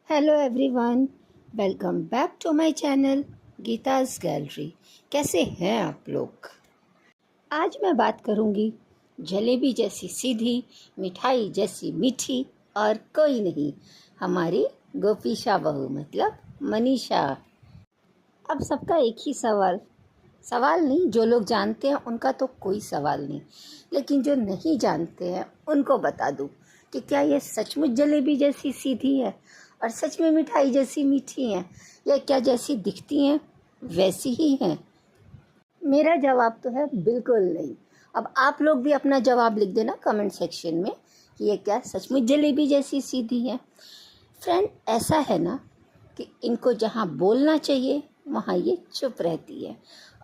Hello everyone, welcome back to my channel Geeta's gallery. कैसे हैं आप लोग? आज मैं बात करूंगी जलेबी जैसी सीधी, मिठाई जैसी मीठी और कोई नहीं, हमारी गोपीशा बहू मतलब मनीषा। अब सबका एक ही सवाल नहीं, जो लोग जानते हैं उनका तो कोई सवाल नहीं, लेकिन जो नहीं जानते हैं उनको बता दूं कि क्या ये सचमुच जलेबी जैसी सीधी है और सच में मिठाई जैसी मीठी हैं, या क्या जैसी दिखती हैं वैसी ही हैं? मेरा जवाब तो है बिल्कुल नहीं। अब आप लोग भी अपना जवाब लिख देना कमेंट सेक्शन में कि ये क्या सचमुच जलेबी जैसी सीधी है। फ्रेंड, ऐसा है ना कि इनको जहाँ बोलना चाहिए वहाँ ये चुप रहती है,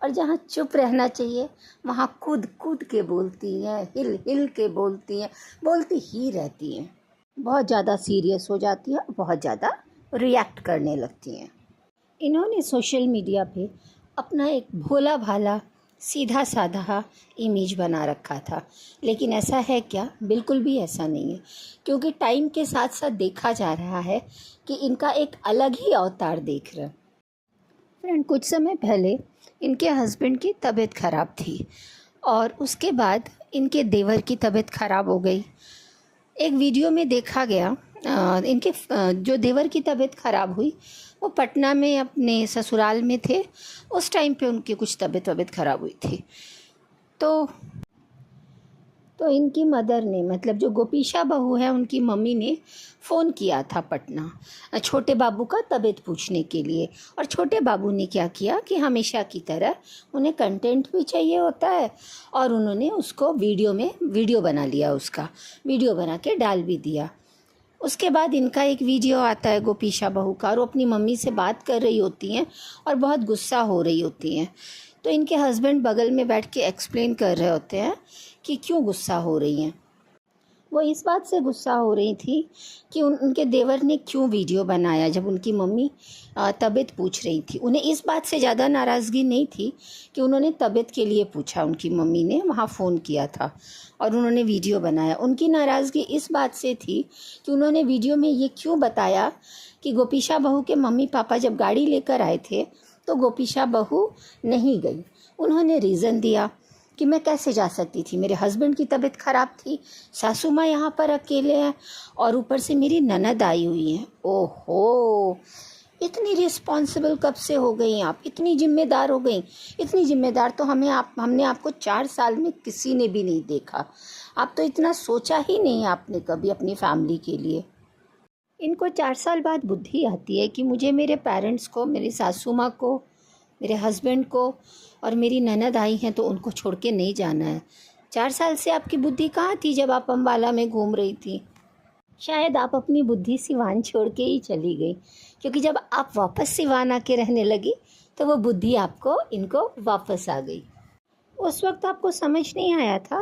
और जहाँ चुप रहना चाहिए वहाँ कूद कूद के बोलती हैं, हिल हिल के बोलती हैं, बोलती ही रहती हैं। बहुत ज़्यादा सीरियस हो जाती है, बहुत ज़्यादा रिएक्ट करने लगती हैं। इन्होंने सोशल मीडिया पे अपना एक भोला भाला सीधा साधा इमेज बना रखा था, लेकिन ऐसा है क्या? बिल्कुल भी ऐसा नहीं है, क्योंकि टाइम के साथ साथ देखा जा रहा है कि इनका एक अलग ही अवतार देख रहे हैं। फ्रेंड, कुछ समय पहले इनके हस्बैंड की तबीयत ख़राब थी और उसके बाद इनके देवर की तबीयत ख़राब हो गई। एक वीडियो में देखा गया इनके जो देवर की तबीयत ख़राब हुई वो पटना में अपने ससुराल में थे। उस टाइम पे उनकी कुछ तबीयत ख़राब हुई थी, तो इनकी मदर ने, मतलब जो गोपीशा बहू है, उनकी मम्मी ने फ़ोन किया था पटना छोटे बाबू का तबीयत पूछने के लिए। और छोटे बाबू ने क्या किया कि हमेशा की तरह उन्हें कंटेंट भी चाहिए होता है, और उन्होंने उसको वीडियो बना लिया, उसका वीडियो बना के डाल भी दिया। उसके बाद इनका एक वीडियो आता है गोपीशा बहू का, और वो अपनी मम्मी से बात कर रही होती हैं और बहुत गुस्सा हो रही होती हैं। तो इनके हस्बैंड बगल में बैठ के एक्सप्लेन कर रहे होते हैं कि क्यों गुस्सा हो रही हैं। वो इस बात से गुस्सा हो रही थी कि उनके देवर ने क्यों वीडियो बनाया जब उनकी मम्मी तबीयत पूछ रही थी। उन्हें इस बात से ज़्यादा नाराज़गी नहीं थी कि उन्होंने तबीयत के लिए पूछा, उनकी मम्मी ने वहाँ फ़ोन किया था और उन्होंने वीडियो बनाया। उनकी नाराज़गी इस बात से थी कि उन्होंने वीडियो में ये क्यों बताया कि गोपीशा बहू के मम्मी पापा जब गाड़ी लेकर आए थे तो गोपीशा बहू नहीं गई। उन्होंने रीज़न दिया कि मैं कैसे जा सकती थी, मेरे हस्बैंड की तबीयत ख़राब थी, सासू माँ यहाँ पर अकेले हैं और ऊपर से मेरी ननद आई हुई हैं। ओहो, इतनी रिस्पॉन्सिबल कब से हो गई आप? इतनी जिम्मेदार हो गई? इतनी जिम्मेदार तो हमने आपको 4 साल में किसी ने भी नहीं देखा। आप तो इतना सोचा ही नहीं आपने कभी अपनी फैमिली के लिए। इनको 4 साल बाद बुद्धि आती है कि मुझे मेरे पेरेंट्स को, मेरी सासू माँ को, मेरे हस्बैंड को और मेरी ननद आई हैं तो उनको छोड़ के नहीं जाना है। 4 साल से आपकी बुद्धि कहाँ थी जब आप अम्बाला में घूम रही थी? शायद आप अपनी बुद्धि सिवान छोड़ के ही चली गई, क्योंकि जब आप वापस सिवान आके रहने लगी तो वो बुद्धि इनको वापस आ गई। उस वक्त आपको समझ नहीं आया था,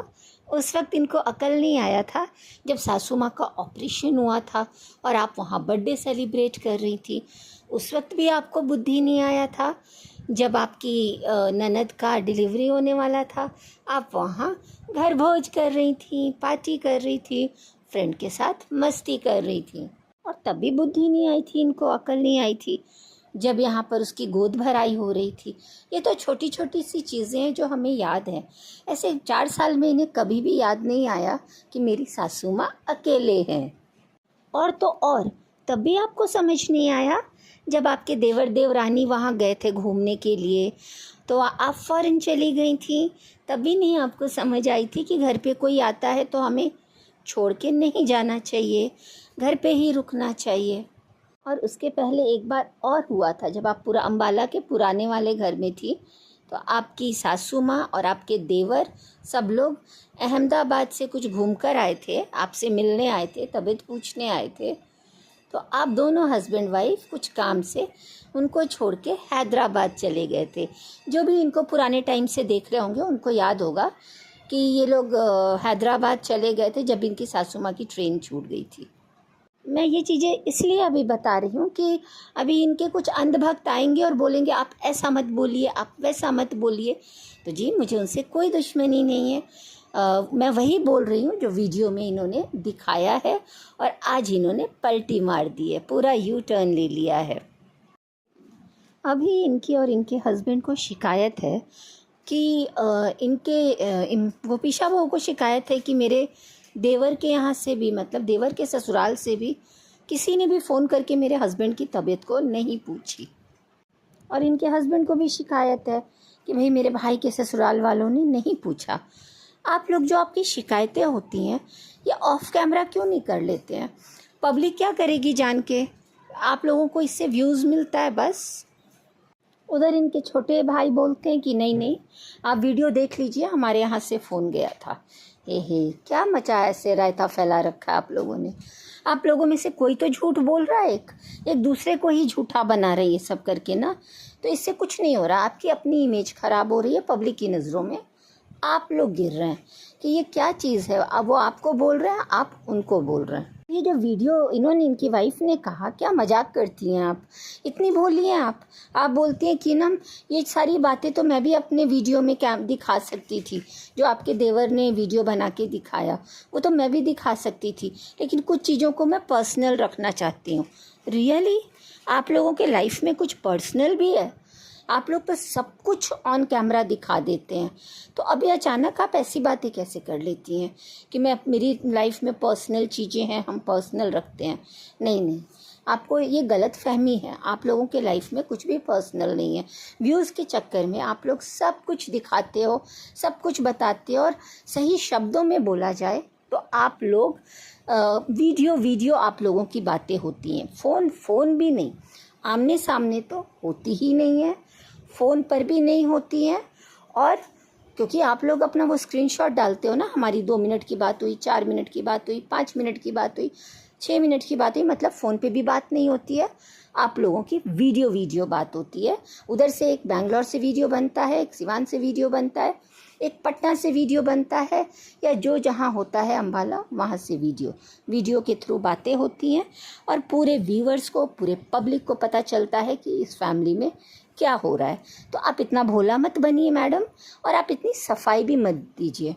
उस वक्त इनको अकल नहीं आया था जब सासू माँ का ऑपरेशन हुआ था और आप वहाँ बर्थडे सेलिब्रेट कर रही थी। उस वक्त भी आपको बुद्धि नहीं आया था जब आपकी ननद का डिलीवरी होने वाला था। आप वहाँ घर भोज कर रही थी, पार्टी कर रही थी, फ्रेंड के साथ मस्ती कर रही थी, और तब भी बुद्धि नहीं आई थी, इनको अकल नहीं आई थी जब यहाँ पर उसकी गोद भराई हो रही थी। ये तो छोटी छोटी सी चीज़ें हैं जो हमें याद हैं। ऐसे 4 साल में इन्हें कभी भी याद नहीं आया कि मेरी सासू माँ अकेले हैं। और तो और, तब भी आपको समझ नहीं आया जब आपके देवर देवरानी वहाँ गए थे घूमने के लिए, तो आप फ़ौरन चली गई थी। तब भी नहीं आपको समझ आई थी कि घर पे कोई आता है तो हमें छोड़ के नहीं जाना चाहिए, घर पे ही रुकना चाहिए। और उसके पहले एक बार और हुआ था जब आप पूरा अम्बाला के पुराने वाले घर में थी, तो आपकी सासू माँ और आपके देवर सब लोग अहमदाबाद से कुछ घूम कर आए थे, आपसे मिलने आए थे, तबीयत पूछने आए थे। तो आप दोनों हस्बैंड वाइफ कुछ काम से उनको छोड़ के हैदराबाद चले गए थे। जो भी इनको पुराने टाइम से देख रहे होंगे उनको याद होगा कि ये लोग हैदराबाद चले गए थे जब इनकी सासू माँ की ट्रेन छूट गई थी। मैं ये चीज़ें इसलिए अभी बता रही हूँ कि अभी इनके कुछ अंधभक्त आएंगे और बोलेंगे आप ऐसा मत बोलिए, आप वैसा मत बोलिए। तो जी, मुझे उनसे कोई दुश्मनी नहीं है। मैं वही बोल रही हूँ जो वीडियो में इन्होंने दिखाया है, और आज इन्होंने पलटी मार दी है, पूरा यू टर्न ले लिया है। अभी इनकी और इनके हस्बैंड को शिकायत है कि गोपीशा बहू को शिकायत है कि मेरे देवर के यहाँ से भी, मतलब देवर के ससुराल से भी किसी ने भी फ़ोन करके मेरे हस्बैंड की तबीयत को नहीं पूछी। और इनके हस्बैंड को भी शिकायत है कि भाई मेरे भाई के ससुराल वालों ने नहीं पूछा। आप लोग जो आपकी शिकायतें होती हैं ये ऑफ कैमरा क्यों नहीं कर लेते हैं? पब्लिक क्या करेगी जान के? आप लोगों को इससे व्यूज़ मिलता है बस। उधर इनके छोटे भाई बोलते हैं कि नहीं नहीं, आप वीडियो देख लीजिए, हमारे यहाँ से फ़ोन गया था। हे क्या मचा ऐसे रायता फैला रखा है आप लोगों ने। आप लोगों में से कोई तो झूठ बोल रहा है, एक दूसरे को ही झूठा बना रहे ये सब करके ना, तो इससे कुछ नहीं हो रहा। आपकी अपनी इमेज ख़राब हो रही है, पब्लिक की नज़रों में आप लोग गिर रहे हैं कि ये क्या चीज़ है। अब वो आपको बोल रहे हैं, आप उनको बोल रहे हैं। ये जो वीडियो इन्होंने, इनकी वाइफ ने कहा, क्या मजाक करती हैं आप? इतनी भोली हैं आप बोलती हैं कि ना ये सारी बातें तो मैं भी अपने वीडियो में क्या दिखा सकती थी, जो आपके देवर ने वीडियो बना के दिखाया वो तो मैं भी दिखा सकती थी, लेकिन कुछ चीज़ों को मैं पर्सनल रखना चाहती हूँ। रियली आप लोगों के लाइफ में कुछ पर्सनल भी है? आप लोग तो सब कुछ ऑन कैमरा दिखा देते हैं, तो अभी अचानक आप ऐसी बातें कैसे कर लेती हैं कि मेरी लाइफ में पर्सनल चीज़ें हैं, हम पर्सनल रखते हैं? नहीं, आपको ये गलत फहमी है। आप लोगों के लाइफ में कुछ भी पर्सनल नहीं है। व्यूज़ के चक्कर में आप लोग सब कुछ दिखाते हो, सब कुछ बताते हो, और सही शब्दों में बोला जाए तो आप लोग वीडियो आप लोगों की बातें होती हैं, फ़ोन भी नहीं, आमने सामने तो होती ही नहीं है, फ़ोन पर भी नहीं होती हैं। और क्योंकि आप लोग अपना वो स्क्रीनशॉट डालते हो ना, हमारी 2 मिनट की बात हुई, 4 मिनट की बात हुई, 5 मिनट की बात हुई, 6 मिनट की बात हुई, मतलब फ़ोन पे भी बात नहीं होती है, आप लोगों की वीडियो बात होती है। उधर से एक बैंगलोर से वीडियो बनता है, एक सिवान से वीडियो बनता है, एक पटना से वीडियो बनता है, या जो जहाँ होता है अम्बाला वहाँ से वीडियो के थ्रू बातें होती हैं, और पूरे व्यूअर्स को, पूरे पब्लिक को पता चलता है कि इस फैमिली में क्या हो रहा है। तो आप इतना भोला मत बनिए मैडम, और आप इतनी सफाई भी मत दीजिए।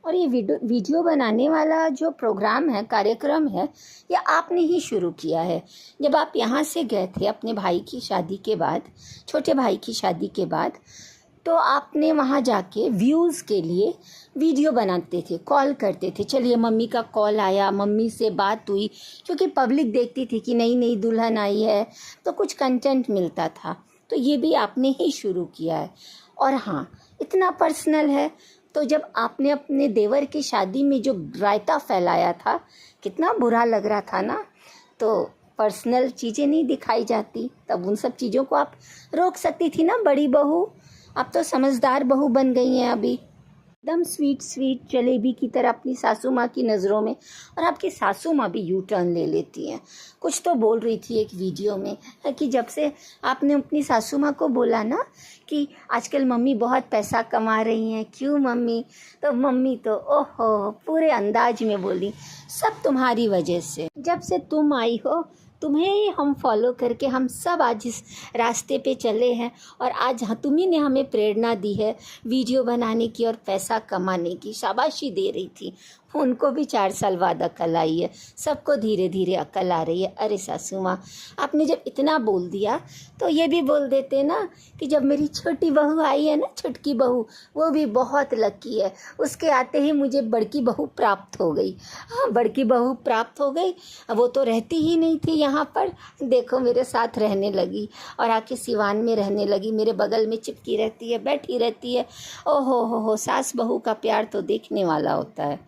और ये वीडियो बनाने वाला जो प्रोग्राम है, कार्यक्रम है, ये आपने ही शुरू किया है। जब आप यहाँ से गए थे अपने भाई की शादी के बाद, छोटे भाई की शादी के बाद, तो आपने वहाँ जाके व्यूज़ के लिए वीडियो बनाते थे, कॉल करते थे, चलिए मम्मी का कॉल आया, मम्मी से बात हुई, क्योंकि पब्लिक देखती थी कि नई दुल्हन आई है, तो कुछ कंटेंट मिलता था। तो ये भी आपने ही शुरू किया है। और हाँ, इतना पर्सनल है, तो जब आपने अपने देवर की शादी में जो रायता फैलाया था, कितना बुरा लग रहा था ना। तो पर्सनल चीज़ें नहीं दिखाई जाती, तब उन सब चीज़ों को आप रोक सकती थी ना बड़ी बहू। आप तो समझदार बहू बन गई हैं अभी, एकदम स्वीट जलेबी की तरह अपनी सासू माँ की नज़रों में। और आपकी सासू माँ भी यू टर्न ले लेती हैं। कुछ तो बोल रही थी एक वीडियो में कि जब से आपने अपनी सासू माँ को बोला ना कि आजकल मम्मी बहुत पैसा कमा रही हैं, क्यों मम्मी, तो मम्मी तो ओहो पूरे अंदाज में बोली, सब तुम्हारी वजह से, जब से तुम आई हो तुम्हें ही हम फॉलो करके हम सब आज इस रास्ते पे चले हैं, और आज तुम्ही ने हमें प्रेरणा दी है वीडियो बनाने की और पैसा कमाने की। शाबाशी दे रही थी। उनको भी 4 साल बाद अकल आई है, सबको धीरे धीरे अकल आ रही है। अरे सासू माँ, आपने जब इतना बोल दिया तो ये भी बोल देते ना कि जब मेरी छोटी बहू आई है ना, छुटकी बहू, वो भी बहुत लकी है, उसके आते ही मुझे बड़की बहू प्राप्त हो गई। हाँ, बड़की बहू प्राप्त हो गई। वो तो रहती ही नहीं थी यहाँ पर, देखो मेरे साथ रहने लगी, और आके सिवान में रहने लगी, मेरे बगल में चिपकी रहती है, बैठी रहती है। ओहो हो, सास बहू का प्यार तो देखने वाला होता है।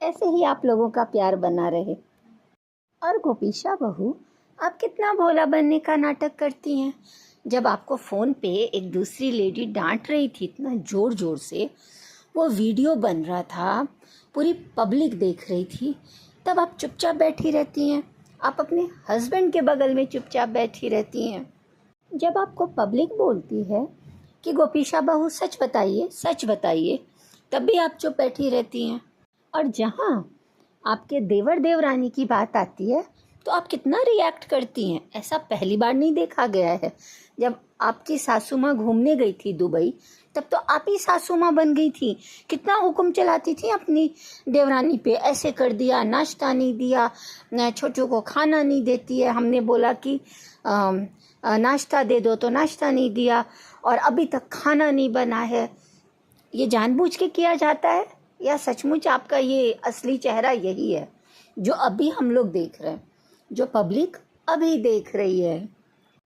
ऐसे ही आप लोगों का प्यार बना रहे। और गोपीशा बहू, आप कितना भोला बनने का नाटक करती हैं। जब आपको फ़ोन पे एक दूसरी लेडी डांट रही थी इतना ज़ोर ज़ोर से, वो वीडियो बन रहा था, पूरी पब्लिक देख रही थी, तब आप चुपचाप बैठी रहती हैं। आप अपने हस्बैंड के बगल में चुपचाप बैठी रहती हैं। जब आपको पब्लिक बोलती है कि गोपीशा बहू सच बताइए, तब भी आप चुप बैठी रहती हैं। और जहाँ आपके देवर देवरानी की बात आती है तो आप कितना रिएक्ट करती हैं। ऐसा पहली बार नहीं देखा गया है। जब आपकी सासू माँ घूमने गई थी दुबई, तब तो आप ही सासू माँ बन गई थी, कितना हुक्म चलाती थी अपनी देवरानी पे, ऐसे कर दिया, नाश्ता नहीं दिया, छोटू को खाना नहीं देती है, हमने बोला कि नाश्ता दे दो तो नाश्ता नहीं दिया, और अभी तक खाना नहीं बना है। ये जानबूझ के किया जाता है या सचमुच आपका ये असली चेहरा यही है जो अभी हम लोग देख रहे हैं, जो पब्लिक अभी देख रही है?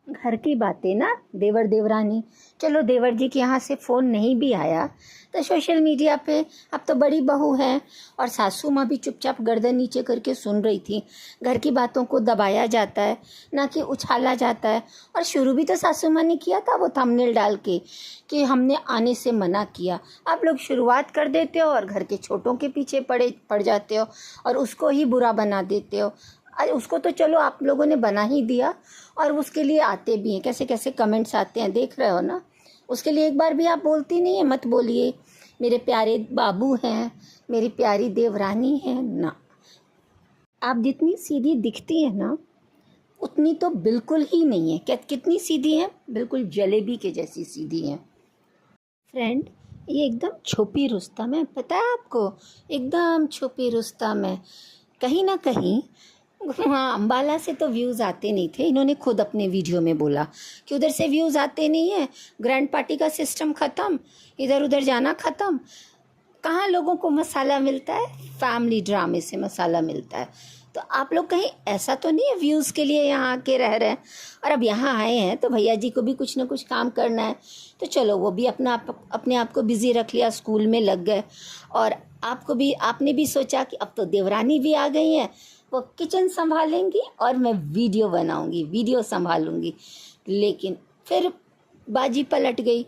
घर की बातें ना देवर देवरानी, चलो देवर जी के यहाँ से फ़ोन नहीं भी आया तो सोशल मीडिया पे अब तो बड़ी बहू है और सासू माँ भी चुपचाप गर्दन नीचे करके सुन रही थी। घर की बातों को दबाया जाता है, ना कि उछाला जाता है। और शुरू भी तो सासू माँ ने किया था वो थंबनेल डाल के कि हमने आने से मना किया। आप लोग शुरुआत कर देते हो और घर के छोटों के पीछे पड़ जाते हो और उसको ही बुरा बना देते हो। अरे उसको तो चलो आप लोगों ने बना ही दिया और उसके लिए आते भी हैं, कैसे कैसे कमेंट्स आते हैं, देख रहे हो ना। उसके लिए एक बार भी आप बोलती नहीं है, मत बोलिए मेरे प्यारे बाबू हैं, मेरी प्यारी देवरानी है ना। आप जितनी सीधी दिखती है ना उतनी तो बिल्कुल ही नहीं है। कितनी सीधी है? बिल्कुल जलेबी के जैसी सीधी है। फ्रेंड, ये एकदम छुपी रुस्तम है, पता है आपको? एकदम छुपी रुस्तम है। कहीं ना कहीं हाँ, अम्बाला से तो व्यूज़ आते नहीं थे। इन्होंने खुद अपने वीडियो में बोला कि उधर से व्यूज़ आते नहीं है, ग्रैंड पार्टी का सिस्टम ख़त्म, इधर उधर जाना ख़त्म। कहाँ लोगों को मसाला मिलता है? फैमिली ड्रामे से मसाला मिलता है। तो आप लोग कहीं ऐसा तो नहीं है व्यूज़ के लिए यहाँ आके रह रहे हैं? और अब यहाँ आए हैं तो भैया जी को भी कुछ ना कुछ काम करना है, तो चलो वो भी अपने आप को बिज़ी रख लिया, स्कूल में लग गए। और आपने भी सोचा कि अब तो देवरानी भी आ गई हैं, वो किचन संभालेंगी और मैं वीडियो बनाऊंगी, वीडियो संभालूंगी। लेकिन फिर बाजी पलट गई।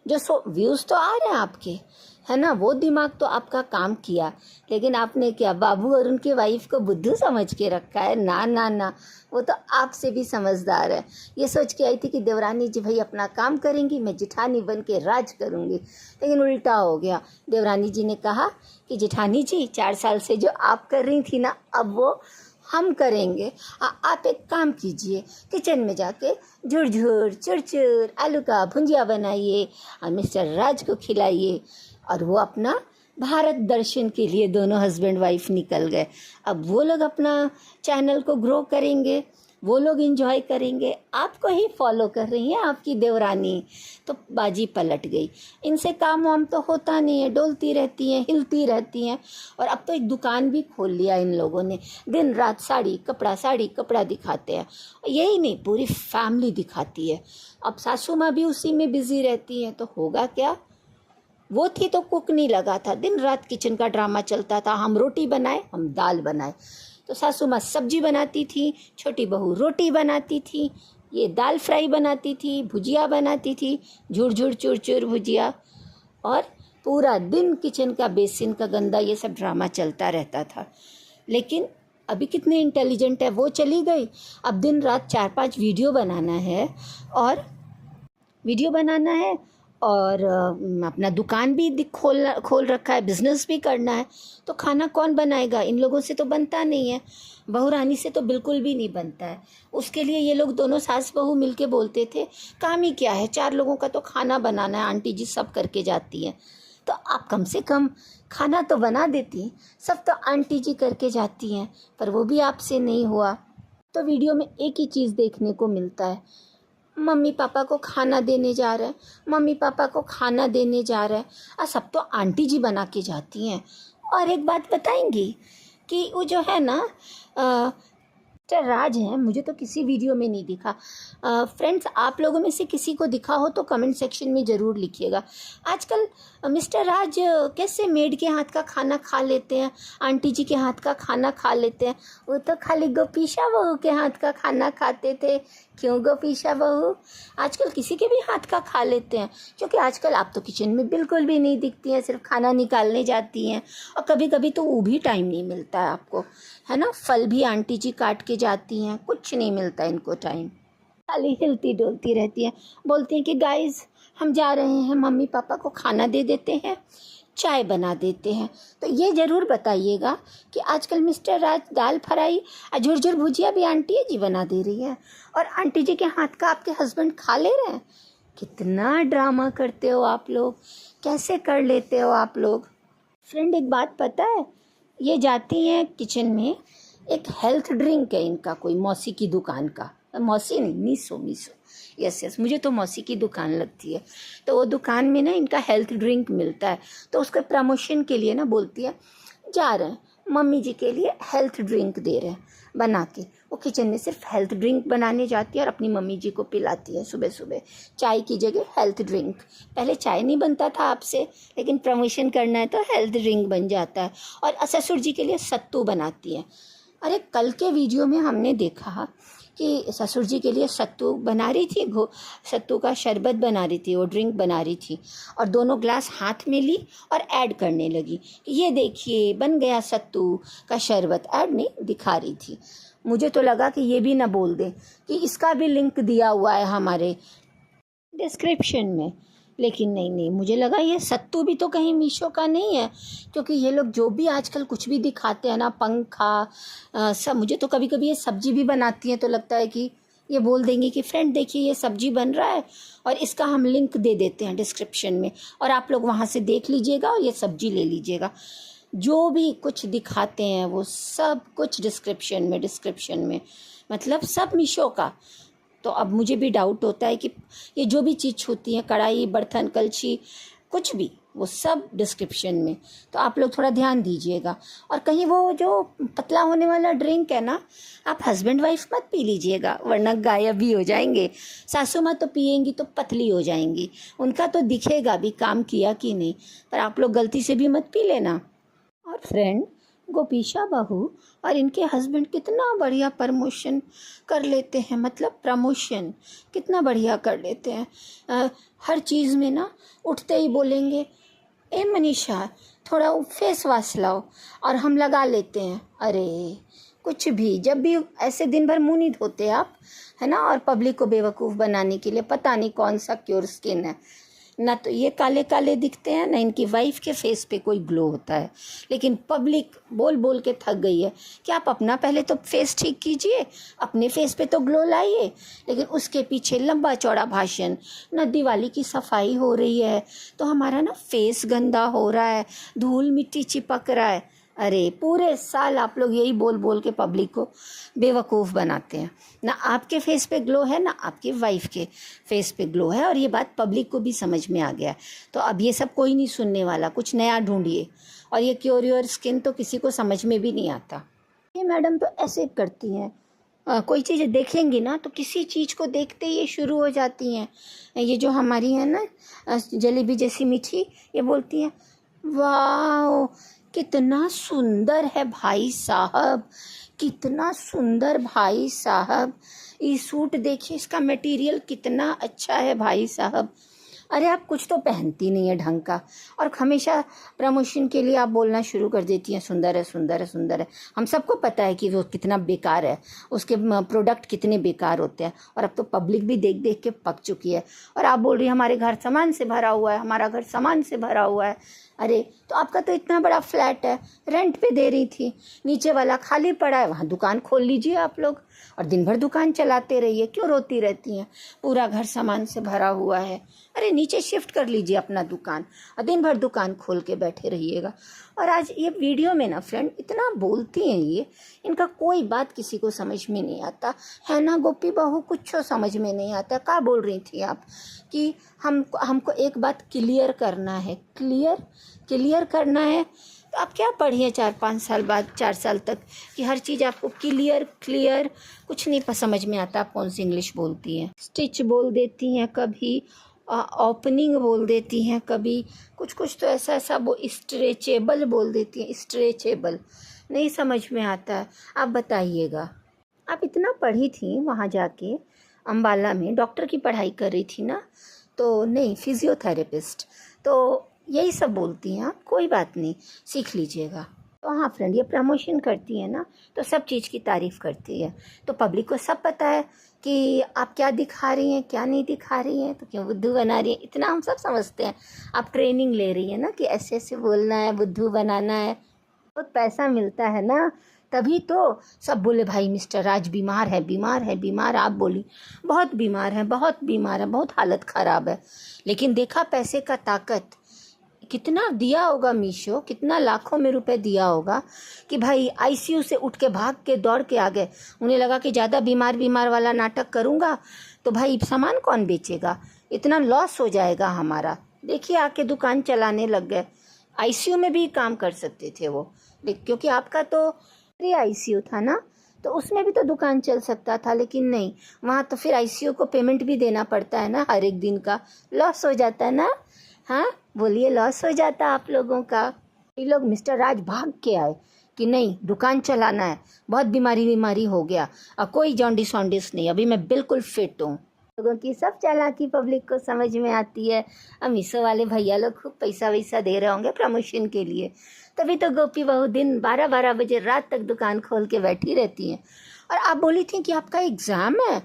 जो व्यूज़ तो आ रहे हैं आपके, है ना, वो दिमाग तो आपका काम किया, लेकिन आपने क्या बाबू और उनके वाइफ को बुद्धू समझ के रखा है? ना ना ना, वो तो आपसे भी समझदार है। ये सोच के आई थी कि देवरानी जी भाई अपना काम करेंगी, मैं जिठानी बन के राज करूँगी, लेकिन उल्टा हो गया। देवरानी जी ने कहा कि जेठानी जी 4 साल से जो आप कर रही थी ना, अब वो हम करेंगे। आप एक काम कीजिए, किचन में जाके झुरझुर चुरचुर आलू का भुंजिया बनाइए और मिस्टर राज को खिलाइए। और वो अपना भारत दर्शन के लिए दोनों हस्बैंड वाइफ निकल गए। अब वो लोग अपना चैनल को ग्रो करेंगे, वो लोग एंजॉय करेंगे, आपको ही फॉलो कर रही हैं आपकी देवरानी। तो बाजी पलट गई। इनसे काम वाम तो होता नहीं है, डोलती रहती हैं, हिलती रहती हैं। और अब तो एक दुकान भी खोल लिया इन लोगों ने, दिन रात साड़ी कपड़ा दिखाते हैं। यही नहीं, पूरी फैमिली दिखाती है। अब सासू माँ भी उसी में बिजी रहती हैं, तो होगा क्या? वो थी तो कुक नहीं लगा था, दिन रात किचन का ड्रामा चलता था। हम रोटी बनाए, हम दाल बनाए, तो सासू माँ सब्जी बनाती थी, छोटी बहू रोटी बनाती थी, ये दाल फ्राई बनाती थी, भुजिया बनाती थी, झुरझुर चुरचुर भुजिया, और पूरा दिन किचन का बेसिन का गंदा ये सब ड्रामा चलता रहता था। लेकिन अभी कितने इंटेलिजेंट है, वो चली गई। अब दिन रात 4-5 वीडियो बनाना है और अपना दुकान भी खोल रखा है, बिज़नेस भी करना है। तो खाना कौन बनाएगा? इन लोगों से तो बनता नहीं है, बहू रानी से तो बिल्कुल भी नहीं बनता है। उसके लिए ये लोग दोनों सास बहू मिलके बोलते थे काम ही क्या है, 4 लोगों का तो खाना बनाना है, आंटी जी सब करके जाती हैं। तो आप कम से कम खाना तो बना देती, सब तो आंटी जी करके जाती हैं, पर वो भी आपसे नहीं हुआ। तो वीडियो में एक ही चीज़ देखने को मिलता है, मम्मी पापा को खाना देने जा रहे हैं, मम्मी पापा को खाना देने जा रहे हैं। सब तो आंटी जी बना के जाती हैं। और एक बात बताएंगी कि वो जो है ना मिस्टर राज हैं, मुझे तो किसी वीडियो में नहीं दिखा। फ्रेंड्स, आप लोगों में से किसी को दिखा हो तो कमेंट सेक्शन में ज़रूर लिखिएगा। आजकल मिस्टर राज कैसे मेड के हाथ का खाना खा लेते हैं, आंटी जी के हाथ का खाना खा लेते हैं? वो तो खाली गोपीशा बहू के हाथ का खाना खाते थे। क्यों गोपीशा बहू? आजकल किसी के भी हाथ का खा लेते हैं, क्योंकि आजकल आप तो किचन में बिल्कुल भी नहीं दिखती हैं, सिर्फ खाना निकालने जाती हैं। और कभी कभी तो वो भी टाइम नहीं मिलता है आपको, है ना। फल भी आंटी जी काट के जाती हैं, कुछ नहीं मिलता इनको टाइम, खाली हिलती डोलती रहती हैं। बोलती हैं कि गाइस हम जा रहे हैं, मम्मी पापा को खाना दे देते हैं, चाय बना देते हैं। तो ये ज़रूर बताइएगा कि आजकल मिस्टर राज दाल फ्राई झुरझुर भुजिया भी आंटी जी बना दे रही है, और आंटी जी के हाथ का आपके हस्बैंड खा ले रहे हैं। कितना ड्रामा करते हो आप लोग, कैसे कर लेते हो आप लोग। फ्रेंड एक बात पता है, ये जाती हैं किचन में, एक हेल्थ ड्रिंक है इनका, कोई मौसी की दुकान का, मौसी नहीं, मीसो मीसो, यस यस, मुझे तो मौसी की दुकान लगती है। तो वो दुकान में ना इनका हेल्थ ड्रिंक मिलता है, तो उसके प्रमोशन के लिए ना बोलती है जा रहे हैं मम्मी जी के लिए हेल्थ ड्रिंक दे रहे हैं बना के। वो किचन में सिर्फ हेल्थ ड्रिंक बनाने जाती है और अपनी मम्मी जी को पिलाती है सुबह सुबह, चाय की जगह हेल्थ ड्रिंक। पहले चाय नहीं बनता था आपसे, लेकिन प्रमोशन करना है तो हेल्थ ड्रिंक बन जाता है। और ससुर जी के लिए सत्तू बनाती है। अरे कल के वीडियो में हमने देखा कि ससुर जी के लिए सत्तू बना रही थी, सत्तू का शरबत बना रही थी, वो ड्रिंक बना रही थी, और दोनों ग्लास हाथ में ली और ऐड करने लगी कि ये देखिए बन गया सत्तू का शरबत। ऐड नहीं दिखा रही थी। मुझे तो लगा कि ये भी ना बोल दे कि इसका भी लिंक दिया हुआ है हमारे डिस्क्रिप्शन में, लेकिन नहीं, मुझे लगा ये सत्तू भी तो कहीं मीशो का नहीं है, क्योंकि ये लोग जो भी आजकल कुछ भी दिखाते हैं ना, पंखा सब, मुझे तो कभी कभी ये सब्जी भी बनाती हैं तो लगता है कि ये बोल देंगे कि फ्रेंड देखिए ये सब्जी बन रहा है और इसका हम लिंक दे देते हैं डिस्क्रिप्शन में, और आप लोग वहाँ से देख लीजिएगा और ये सब्जी ले लीजिएगा। जो भी कुछ दिखाते हैं वो सब कुछ डिस्क्रिप्शन में, मतलब सब मीशो का। तो अब मुझे भी डाउट होता है कि ये जो भी चीज़ छूती है, कढ़ाई बर्तन कलछी कुछ भी, वो सब डिस्क्रिप्शन में। तो आप लोग थोड़ा ध्यान दीजिएगा। और कहीं वो जो पतला होने वाला ड्रिंक है ना, आप हस्बैंड वाइफ मत पी लीजिएगा, वरना गायब भी हो जाएंगे। सासू माँ तो पिएंगी तो पतली हो जाएंगी, उनका तो दिखेगा भी काम किया कि नहीं, पर आप लोग गलती से भी मत पी लेना। और फ्रेंड गोपीशा बहू और इनके हस्बैंड कितना बढ़िया प्रमोशन कर लेते हैं, मतलब प्रमोशन कितना बढ़िया कर लेते हैं। हर चीज़ में ना उठते ही बोलेंगे ए मनीषा थोड़ा फेस वॉश लाओ, और हम लगा लेते हैं। अरे कुछ भी, जब भी ऐसे दिन भर मुंह नहीं धोते आप, है ना, और पब्लिक को बेवकूफ़ बनाने के लिए पता नहीं कौन सा क्योर स्किन है ना, तो ये काले काले दिखते हैं ना, इनकी वाइफ के फेस पे कोई ग्लो होता है। लेकिन पब्लिक बोल बोल के थक गई है कि आप अपना पहले तो फेस ठीक कीजिए, अपने फेस पे तो ग्लो लाइए, लेकिन उसके पीछे लंबा चौड़ा भाषण, ना दिवाली की सफाई हो रही है तो हमारा ना फेस गंदा हो रहा है, धूल मिट्टी चिपक रहा है। अरे पूरे साल आप लोग यही बोल बोल के पब्लिक को बेवकूफ़ बनाते हैं। ना आपके फेस पे ग्लो है, ना आपके वाइफ के फेस पे ग्लो है, और ये बात पब्लिक को भी समझ में आ गया। तो अब ये सब कोई नहीं सुनने वाला, कुछ नया ढूंढिए। और ये क्योर योर स्किन तो किसी को समझ में भी नहीं आता। ये मैडम तो ऐसे करती हैं, कोई चीज़ देखेंगी ना तो किसी चीज़ को देखते ही ये शुरू हो जाती हैं। ये जो हमारी है ना जलेबी जैसी मीठी, ये बोलती हैं वाह कितना सुंदर है भाई साहब, कितना सुंदर भाई साहब, ये सूट देखिए इसका मटेरियल कितना अच्छा है भाई साहब। अरे आप कुछ तो पहनती नहीं है ढंग का, और हमेशा प्रमोशन के लिए आप बोलना शुरू कर देती हैं सुंदर है सुंदर है सुंदर है। हम सबको पता है कि वो कितना बेकार है, उसके प्रोडक्ट कितने बेकार होते हैं, और अब तो पब्लिक भी देख देख के पक चुकी है। और आप बोल रही है हमारे घर सामान से भरा हुआ है, हमारा घर सामान से भरा हुआ है। अरे तो आपका तो इतना बड़ा फ्लैट है, रेंट पे दे रही थी, नीचे वाला खाली पड़ा है, वहाँ दुकान खोल लीजिए आप लोग और दिन भर दुकान चलाते रहिए, क्यों रोती रहती हैं, पूरा घर सामान से भरा हुआ है। अरे नीचे शिफ्ट कर लीजिए अपना दुकान और दिन भर दुकान खोल के बैठे रहिएगा। और आज ये वीडियो में ना फ्रेंड इतना बोलती हैं ये, इनका कोई बात किसी को समझ में नहीं आता है ना गोपी बहू, कुछ समझ में नहीं आता। क्या बोल रही थी आप कि हमको एक बात क्लियर करना है, क्लियर करना है। तो आप क्या पढ़िए 4-5 साल बाद, 4 साल तक, कि हर चीज़ आपको क्लियर कुछ नहीं समझ में आता। आप कौन सी इंग्लिश बोलती हैं, स्टिच बोल देती हैं, कभी ओपनिंग बोल देती हैं, कभी कुछ तो ऐसा वो स्ट्रेचेबल बोल देती हैं, स्ट्रेचेबल नहीं समझ में आता है। आप बताइएगा, आप इतना पढ़ी थी वहाँ जाके अम्बाला में, डॉक्टर की पढ़ाई कर रही थी ना, तो नहीं फिजियोथेरेपिस्ट, तो यही सब बोलती हैं आप। कोई बात नहीं, सीख लीजिएगा। तो हाँ फ्रेंड, ये प्रमोशन करती है ना तो सब चीज़ की तारीफ़ करती है, तो पब्लिक को सब पता है कि आप क्या दिखा रही हैं क्या नहीं दिखा रही हैं, तो क्यों बुद्धू बना रही हैं, इतना हम सब समझते हैं। आप ट्रेनिंग ले रही हैं ना कि ऐसे ऐसे बोलना है, बुद्धू बनाना है, बहुत पैसा मिलता है ना, तभी तो सब बोले भाई मिस्टर राज बीमार है, बीमार है, बीमार। आप बोली बहुत बीमार है, बहुत बीमार है, बहुत हालत ख़राब है। लेकिन देखा पैसे का ताकत, कितना दिया होगा मीशो, कितना लाखों में रुपए दिया होगा कि भाई आईसीयू से उठ के भाग के दौड़ के आ गए। उन्हें लगा कि ज़्यादा बीमार बीमार वाला नाटक करूँगा तो भाई सामान कौन बेचेगा, इतना लॉस हो जाएगा हमारा। देखिए आके दुकान चलाने लग गए। आईसीयू में भी काम कर सकते थे वो, क्योंकि आपका तो फ्री आईसीयू था ना, तो उसमें भी तो दुकान चल सकता था। लेकिन नहीं, वहाँ तो फिर आईसीयू को पेमेंट भी देना पड़ता है ना, हर एक दिन का लॉस हो जाता है ना। हाँ बोलिए, लॉस हो जाता आप लोगों का। ये लोग मिस्टर राज भाग के आए कि नहीं दुकान चलाना है, बहुत बीमारी हो गया, अब कोई जॉन्डिस वॉन्डिस नहीं, अभी मैं बिल्कुल फिट हूँ। लोगों की सब चालाकी पब्लिक को समझ में आती है। अब मीशो वाले भैया लोग खूब पैसा वैसा दे रहे होंगे प्रमोशन के लिए, तभी तो गोपी बहू दिन 12-12 बजे रात तक दुकान खोल के बैठी रहती हैं। और आप बोली थी कि आपका एग्ज़ाम है।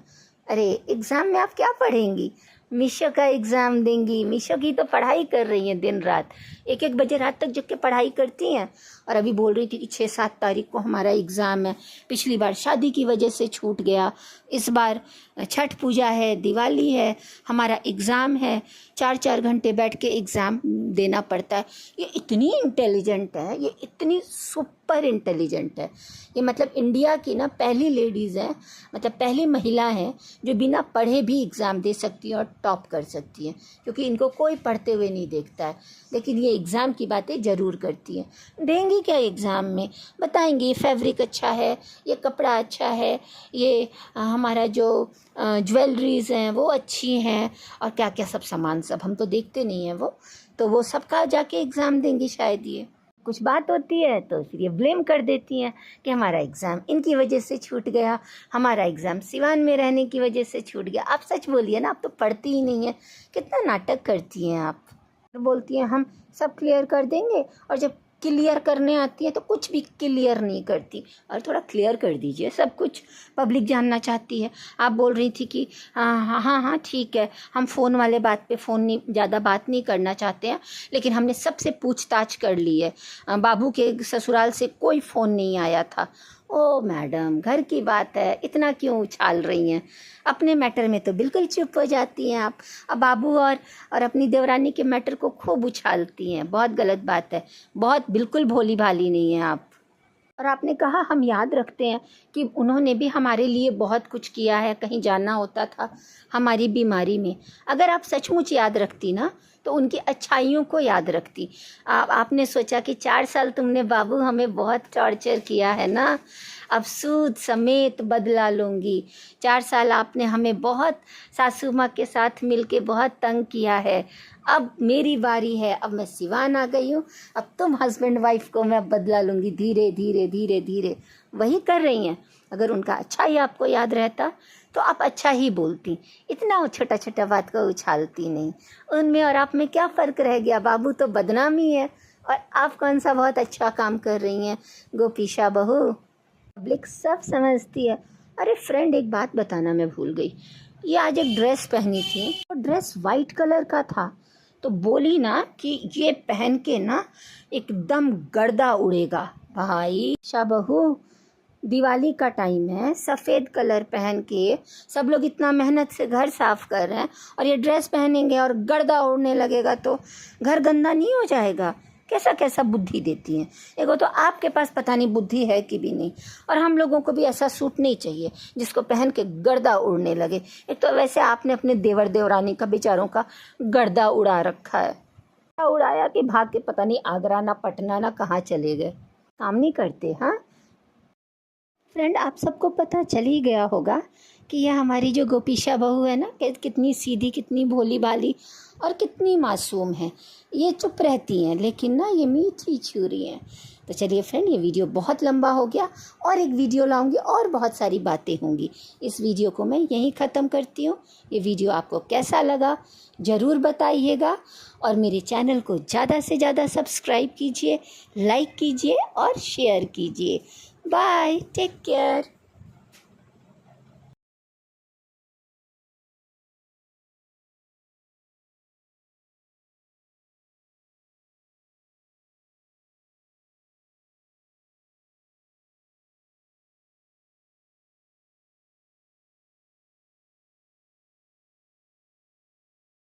अरे एग्ज़ाम में आप क्या पढ़ेंगी, मीशो का एग्ज़ाम देंगी। मीशो की तो पढ़ाई कर रही हैं दिन रात, 1-1 बजे रात तक जग के पढ़ाई करती हैं। और अभी बोल रही थी कि 6-7 तारीख को हमारा एग्ज़ाम है। पिछली बार शादी की वजह से छूट गया, इस बार छठ पूजा है, दिवाली है, हमारा एग्ज़ाम है, 4-4 घंटे बैठ के एग्ज़ाम देना पड़ता है। ये इतनी इंटेलिजेंट है, ये इतनी सुपर इंटेलिजेंट है। ये मतलब इंडिया की ना पहली लेडीज़ है, मतलब पहली महिला है जो बिना पढ़े भी एग्ज़ाम दे सकती है और टॉप कर सकती है, क्योंकि इनको कोई पढ़ते हुए नहीं देखता है। लेकिन ये एग्ज़ाम की बातें ज़रूर करती हैं। देंगी क्या एग्ज़ाम में, बताएंगी ये फैब्रिक अच्छा है, ये कपड़ा अच्छा है, ये हमारा जो ज्वेलरीज़ हैं वो अच्छी हैं, और क्या क्या सब सामान, सब हम तो देखते नहीं हैं वो, तो वो सबका जाके एग्ज़ाम देंगी शायद। ये कुछ बात होती है तो फिर ये ब्लेम कर देती हैं कि हमारा एग्ज़ाम इनकी वजह से छूट गया, हमारा एग्ज़ाम सिवान में रहने की वजह से छूट गया। आप सच बोलिए ना, आप तो पढ़ती ही नहीं है, कितना नाटक करती हैं आप। तो बोलती हैं हम सब क्लियर कर देंगे, और जब क्लियर करने आती है तो कुछ भी क्लियर नहीं करती। और थोड़ा क्लियर कर दीजिए, सब कुछ पब्लिक जानना चाहती है। आप बोल रही थी कि हाँ ठीक है, हम फ़ोन वाले बात पे फ़ोन नहीं, ज़्यादा बात नहीं करना चाहते हैं, लेकिन हमने सबसे पूछताछ कर ली है, बाबू के ससुराल से कोई फ़ोन नहीं आया था। ओ मैडम, घर की बात है, इतना क्यों उछाल रही हैं, अपने मैटर में तो बिल्कुल चुप हो जाती हैं आप। अब बाबू और अपनी देवरानी के मैटर को खूब उछालती हैं, बहुत गलत बात है, बहुत बिल्कुल भोली भाली नहीं हैं आप। और आपने कहा हम याद रखते हैं कि उन्होंने भी हमारे लिए बहुत कुछ किया है, कहीं जाना होता था हमारी बीमारी में। अगर आप सचमुच याद रखती ना तो उनकी अच्छाइयों को याद रखती। आपने सोचा कि 4 साल तुमने बाबू हमें बहुत टॉर्चर किया है ना, अब सूद समेत बदला लूँगी। 4 साल आपने हमें बहुत सासू माँ के साथ मिलके बहुत तंग किया है, अब मेरी बारी है, अब मैं सिवान आ गई हूँ, अब तुम हस्बैंड वाइफ को मैं बदला लूँगी धीरे धीरे धीरे धीरे। वही कर रही हैं। अगर उनका अच्छा ही आपको याद रहता तो आप अच्छा ही बोलती, इतना छोटा छोटा बात को उछालती नहीं। उनमें और आप में क्या फ़र्क रह गया, बाबू तो बदनाम ही है और आप कौन सा बहुत अच्छा काम कर रही हैं गोपीशा बहू। पब्लिक सब समझती है। अरे फ्रेंड, एक बात बताना मैं भूल गई, ये आज एक ड्रेस पहनी थी, वो ड्रेस वाइट कलर का था, तो बोली ना कि ये पहन के ना एकदम गर्दा उड़ेगा। भाई शाबहू, दिवाली का टाइम है, सफ़ेद कलर पहन के सब लोग इतना मेहनत से घर साफ़ कर रहे हैं, और ये ड्रेस पहनेंगे और गर्दा उड़ने लगेगा तो घर गंदा नहीं हो जाएगा। कैसा कैसा बुद्धि देती हैं। एगो तो आपके पास पता नहीं बुद्धि है कि भी नहीं, और हम लोगों को भी ऐसा सूट नहीं चाहिए जिसको पहन के गर्दा उड़ने लगे। एक तो वैसे आपने अपने देवर देवरानी का बेचारों का गर्दा उड़ा रखा है, उड़ाया कि भाग के पता नहीं आगरा ना पटना ना कहाँ चले गए, काम नहीं करते। हाँ फ्रेंड, आप सबको पता चल ही गया होगा कि यह हमारी जो गोपीशा बहू है ना, कितनी सीधी, कितनी भोली भाली और कितनी मासूम है। ये चुप रहती हैं लेकिन ना ये मीठी छुरी हैं। तो चलिए फ्रेंड, ये वीडियो बहुत लंबा हो गया, और एक वीडियो लाऊंगी और बहुत सारी बातें होंगी। इस वीडियो को मैं यहीं ख़त्म करती हूँ। ये वीडियो आपको कैसा लगा ज़रूर बताइएगा, और मेरे चैनल को ज़्यादा से ज़्यादा सब्सक्राइब कीजिए, लाइक कीजिए और शेयर कीजिए। Bye, take care.